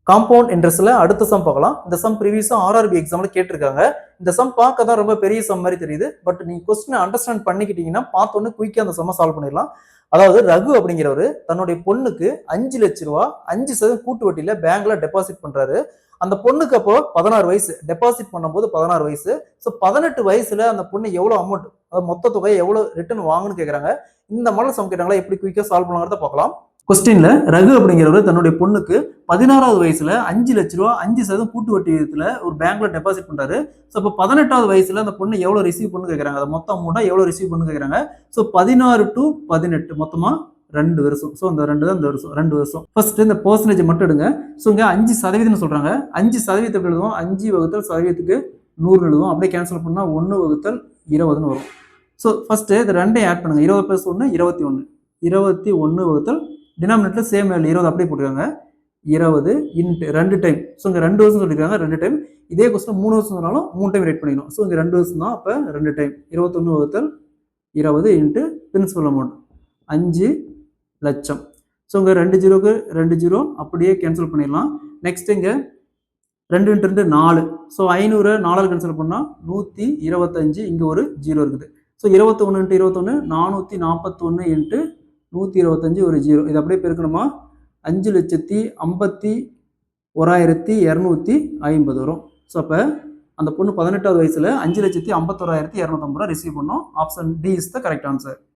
Compound இன்ட்ரெஸ்ட்ல அடுத்த some பார்க்கலாம். இந்த சம் ப்ரீவியஸா ஆர்ஆர்பி எக்ஸாம்ல கேட்டிருக்காங்க. இந்த சம் பார்க்க தான் ரொம்ப பெரிய சம் மாதிரி தெரியுது. பட் நீங்க கொஸ்டினை அண்டர்ஸ்டாண்ட் பண்ணிக்கிட்டீங்கன்னா பார்த்தோன்னே குயிக்கா அந்த சம்ம சால்வ் பண்ணிடலாம். அதாவது ரகு அப்படிங்கிறவரு தன்னுடைய பொண்ணுக்கு 5 லட்ச ரூபா 5% கூட்டு வட்டியில பேங்க்ல டெபாசிட் பண்றாரு. அந்த பொண்ணுக்கு அப்போ 16 வயசு. டெபாசிட் பண்ணும்போது 16 வயசு. ஸோ 18 வயசுல அந்த பொண்ணு எவ்வளவு அமௌண்ட், அதாவது மொத்த தொகையை எவ்வளவு ரிட்டர்ன் வாங்கணும்னு கேட்கறாங்க. இந்த மாடல் சம் கேட்டாங்களா, எப்படி குயிக்கா சால்வ் பண்ணலாங்கிறத பார்க்கலாம். கொஸ்டின்ல ரகு அப்படிங்கிறவர் தன்னுடைய பொண்ணுக்கு 16வது வயசுல 5 லட்ச ரூபா 5% கூட்டு வட்டி விதத்துல ஒரு பேங்க்ல டெபாசிட் பண்றாரு. ஸோ இப்போ 18வது வயசுல அந்த பொண்ணு எவ்வளவு ரிசீவ் பண்ணு கேட்கறாங்க. அதை மொத்த அமௌண்டா எவ்வளவு ரிசீவ் பண்ணு கேட்கறாங்க. ஸோ 16 to 18 மொத்தமா 2 வருஷம். ஸோ அந்த 2 தான் இந்த வருஷம் 2 வருஷம். ஃபர்ஸ்ட் இந்த பர்சன்டேஜ் மட்டும் எடுங்க. ஸோ இங்க 5% சொல்றாங்க. 5% எப்படி எழுதுவோம், 5 வகுத்தல் சதவீதத்துக்கு 100 எழுதுவோம். அப்படியே கேன்சல் பண்ணா 1 வகுத்தல் 20 வரும். ஸோ ஃபர்ஸ்ட் இது ரெண்டையும் ஆட் பண்ணுங்க. 20 + 1 21. 21 வகுத்தல் டினாமினேட்டர்ல சேம் 20 அப்படியே போட்டுருக்காங்க. 20 இன்ட்டு 2 டைம். ஸோ இங்கே 2 வருஷம் சொல்லியிருக்காங்க, 2 டைம். இதே கொஸ்டின் 3 வருஷம் சொன்னாலும் 3 டைம் ரைட் பண்ணிக்கணும். ஸோ இங்கே 2 வருஷம் தான், அப்போ 2 டைம். 21 வகுத்தல் 20 இன்ட்டு பிரின்சிபல் அமௌண்ட் 5 லட்சம். ஸோ இங்கே 2 ஜீரோக்கு 2 ஜீரோ அப்படியே கேன்சல் பண்ணிடலாம். நெக்ஸ்ட் இங்கே 2 × 2 4. ஸோ 500 4ஆல் கேன்சல் பண்ணால் 125. இங்கே ஒரு ஜீரோ இருக்குது. ஸோ 21 × 21 441 இன்ட்டு 125 ஒரு ஜீரோ. இது அப்படியே பெருக்கணுமா 5,51,250 வரும். ஸோ அப்போ அந்த பொண்ணு 18வது வயசுல 5,51,250 ரிசீவ் பண்ணோம். Option D is the correct answer.